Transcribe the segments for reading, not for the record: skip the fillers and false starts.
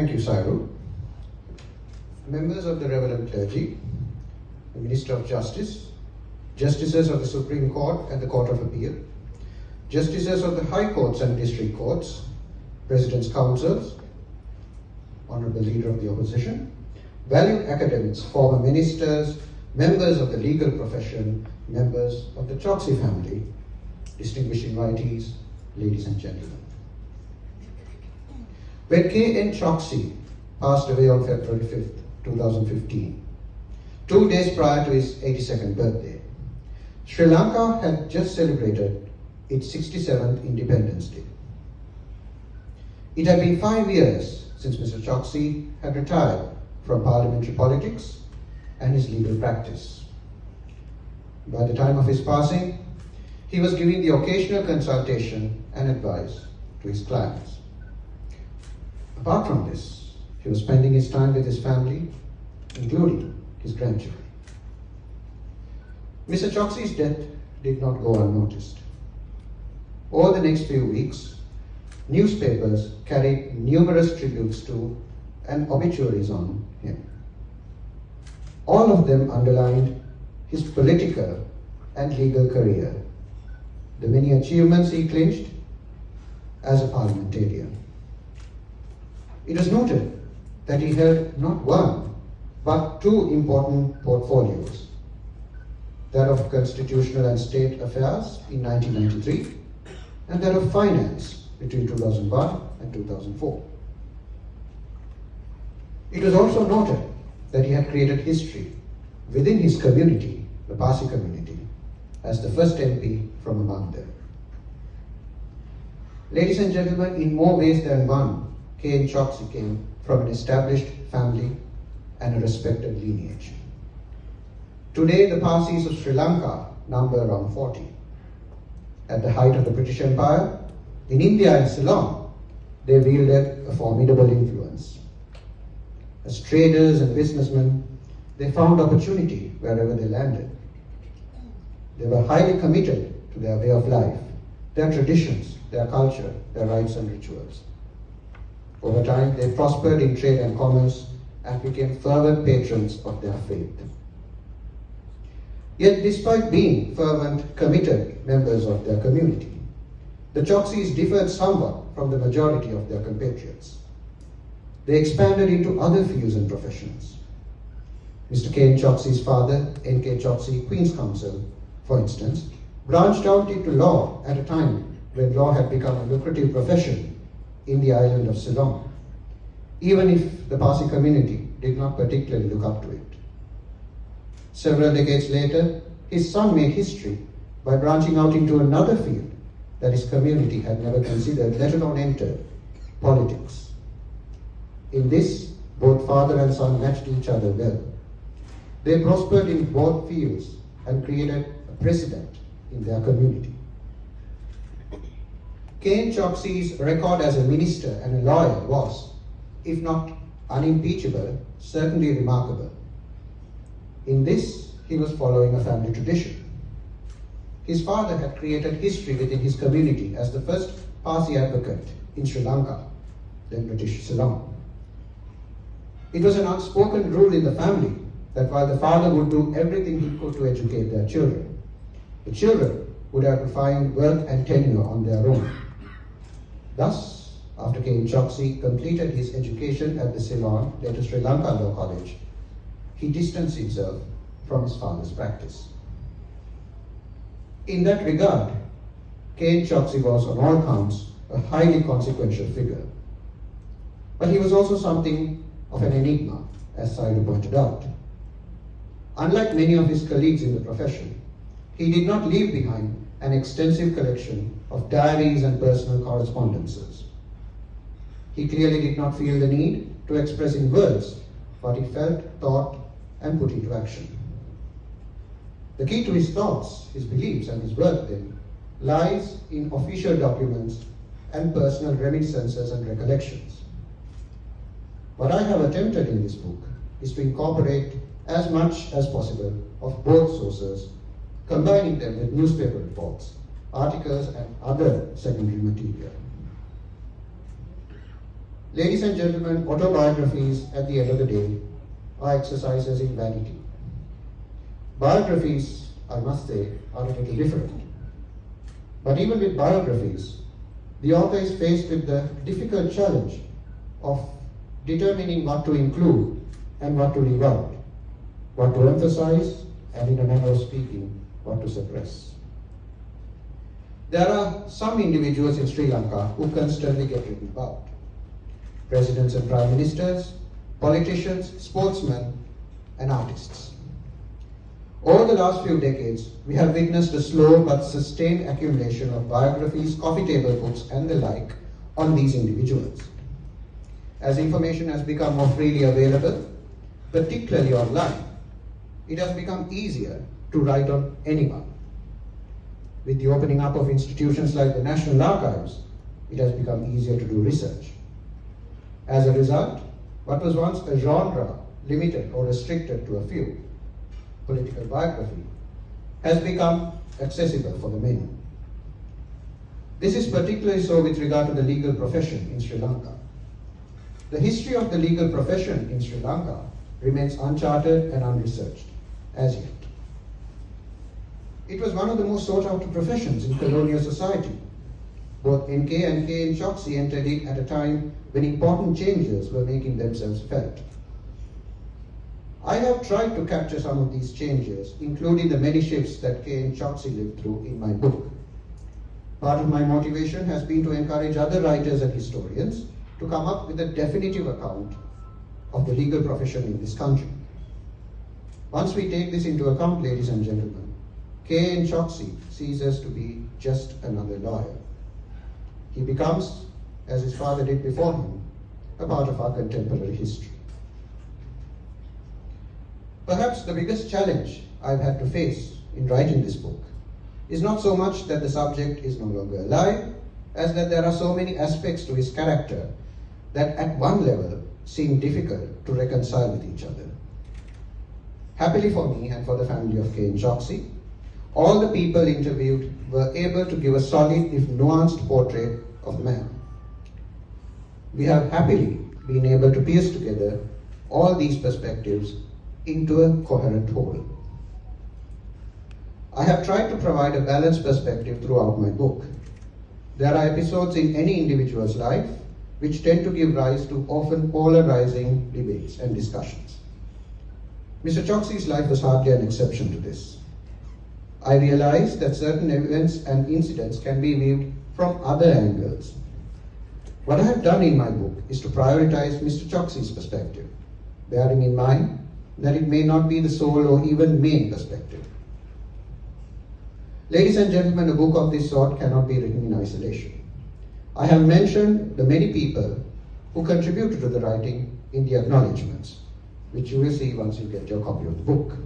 Thank you, Sairu. Members of the Reverend Clergy, the Minister of Justice, Justices of the Supreme Court and the Court of Appeal, Justices of the High Courts and District Courts, President's Councils, Honorable Leader of the Opposition, valued academics, former ministers, members of the legal profession, members of the Choksy family, distinguished invitees, ladies and gentlemen. When K.N. Choksy passed away on February 5th, 2015, 2 days prior to his 82nd birthday, Sri Lanka had just celebrated its 67th Independence Day. It had been 5 years since Mr. Choksy had retired from parliamentary politics and his legal practice. By the time of his passing, he was giving the occasional consultation and advice to his clients. Apart from this, he was spending his time with his family, including his grandchildren. Mr. Choksy's death did not go unnoticed. Over the next few weeks, newspapers carried numerous tributes to and obituaries on him. All of them underlined his political and legal career, the many achievements he clinched as a parliamentarian. It was noted that he held not one, but 2 important portfolios, that of Constitutional and State Affairs in 1993, and that of Finance between 2001 and 2004. It was also noted that he had created history within his community, the Parsi community, as the first MP from among them. Ladies and gentlemen, in more ways than one, K.N. Choksy came from an established family and a respected lineage. Today, the Parsis of Sri Lanka number around 40. At the height of the British Empire, in India and Ceylon, they wielded a formidable influence. As traders and businessmen, they found opportunity wherever they landed. They were highly committed to their way of life, their traditions, their culture, their rites and rituals. Over time, they prospered in trade and commerce and became fervent patrons of their faith. Yet, despite being fervent, committed members of their community, the Choksys differed somewhat from the majority of their compatriots. They expanded into other fields and professions. Mr. K.N. Choksy's father, N.K. Choksy, Queen's Counsel, for instance, branched out into law at a time when law had become a lucrative profession in the island of Ceylon, even if the Parsi community did not particularly look up to it. Several decades later, his son made history by branching out into another field that his community had never considered, let alone entered, politics. In this, both father and son matched each other well. They prospered in both fields and created a precedent in their community. K.N. Choksy's record as a minister and a lawyer was, if not unimpeachable, certainly remarkable. In this, he was following a family tradition. His father had created history within his community as the first Parsi advocate in Sri Lanka, then British Ceylon. It was an unspoken rule in the family that while the father would do everything he could to educate their children, the children would have to find work and tenure on their own. Thus, after K.N. Choksy completed his education at the Ceylon, later Sri Lanka Law College, he distanced himself from his father's practice. In that regard, K.N. Choksy was on all counts a highly consequential figure. But he was also something of an enigma, as Sairu pointed out. Unlike many of his colleagues in the profession, he did not leave behind an extensive collection of diaries and personal correspondences. He clearly did not feel the need to express in words what he felt, thought, and put into action. The key to his thoughts, his beliefs, and his work, then, lies in official documents and personal reminiscences and recollections. What I have attempted in this book is to incorporate as much as possible of both sources, combining them with newspaper reports, articles, and other secondary material. Ladies and gentlemen, autobiographies at the end of the day are exercises in vanity. Biographies, I must say, are a little different. But even with biographies, the author is faced with the difficult challenge of determining what to include and what to leave out, what to emphasize, and in a manner of speaking, what to suppress. There are some individuals in Sri Lanka who constantly get written about. Presidents and prime ministers, politicians, sportsmen, and artists. Over the last few decades, we have witnessed a slow but sustained accumulation of biographies, coffee table books, and the like on these individuals. As information has become more freely available, particularly online, it has become easier to write on anyone. With the opening up of institutions like the National Archives, it has become easier to do research. As a result, what was once a genre limited or restricted to a few, political biography, has become accessible for the many. This is particularly so with regard to the legal profession in Sri Lanka. The history of the legal profession in Sri Lanka remains uncharted and unresearched, as yet. It was one of the most sought after professions in colonial society. Both NK and KN Choksy entered it at a time when important changes were making themselves felt. I have tried to capture some of these changes, including the many shifts that KN Choksy lived through in my book. Part of my motivation has been to encourage other writers and historians to come up with a definitive account of the legal profession in this country. Once we take this into account, ladies and gentlemen, KN Choksy ceases to be just another lawyer. He becomes, as his father did before him, a part of our contemporary history. Perhaps the biggest challenge I've had to face in writing this book is not so much that the subject is no longer alive, as that there are so many aspects to his character that at one level seem difficult to reconcile with each other. Happily for me and for the family of KN Choksy, all the people interviewed were able to give a solid, if nuanced, portrait of the man. We have happily been able to piece together all these perspectives into a coherent whole. I have tried to provide a balanced perspective throughout my book. There are episodes in any individual's life which tend to give rise to often polarizing debates and discussions. Mr. Choksy's life was hardly an exception to this. I realized that certain events and incidents can be viewed from other angles. What I have done in my book is to prioritize Mr. Choksy's perspective, bearing in mind that it may not be the sole or even main perspective. Ladies and gentlemen, a book of this sort cannot be written in isolation. I have mentioned the many people who contributed to the writing in the acknowledgements, which you will see once you get your copy of the book.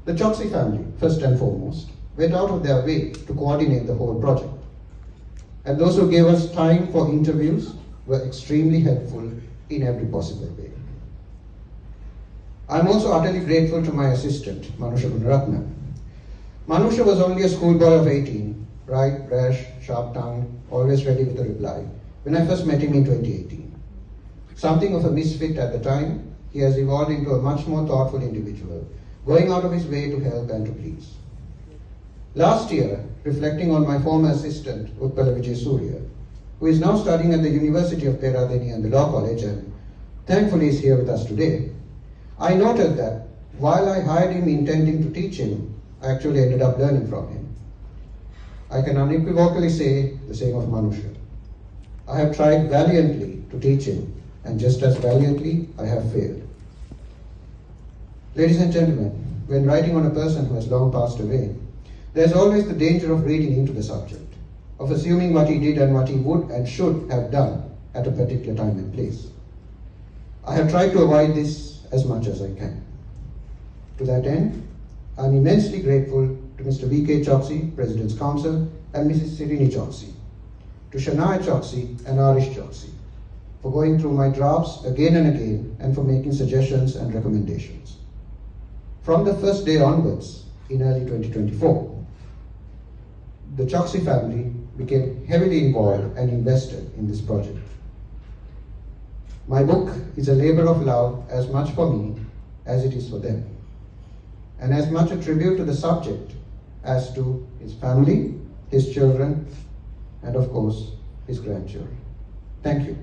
The Choksy family, first and foremost, went out of their way to coordinate the whole project. And those who gave us time for interviews were extremely helpful in every possible way. I'm also utterly grateful to my assistant, Manusha Gunaratna. Manusha was only a schoolboy of 18, bright, brash, sharp-tongued, always ready with a reply, when I first met him in 2018. Something of a misfit at the time, he has evolved into a much more thoughtful individual, going out of his way to help and to please. Last year, reflecting on my former assistant, Utpala Vijay Surya, who is now studying at the University of Peradeniya and the Law College and thankfully is here with us today, I noted that while I hired him intending to teach him, I actually ended up learning from him. I can unequivocally say the same of Manusha. I have tried valiantly to teach him, and just as valiantly, I have failed. Ladies and gentlemen, when writing on a person who has long passed away, there's always the danger of reading into the subject, of assuming what he did and what he would and should have done at a particular time and place. I have tried to avoid this as much as I can. To that end, I'm immensely grateful to Mr. V.K. Choksy, President's Counsel, and Mrs. Sirini Choksy, to Shania Choksy and Arish Choksy, for going through my drafts again and again and for making suggestions and recommendations. From the first day onwards, in early 2024, the Choksy family became heavily involved and invested in this project. My book is a labor of love as much for me as it is for them, and as much a tribute to the subject as to his family, his children, and of course, his grandchildren. Thank you.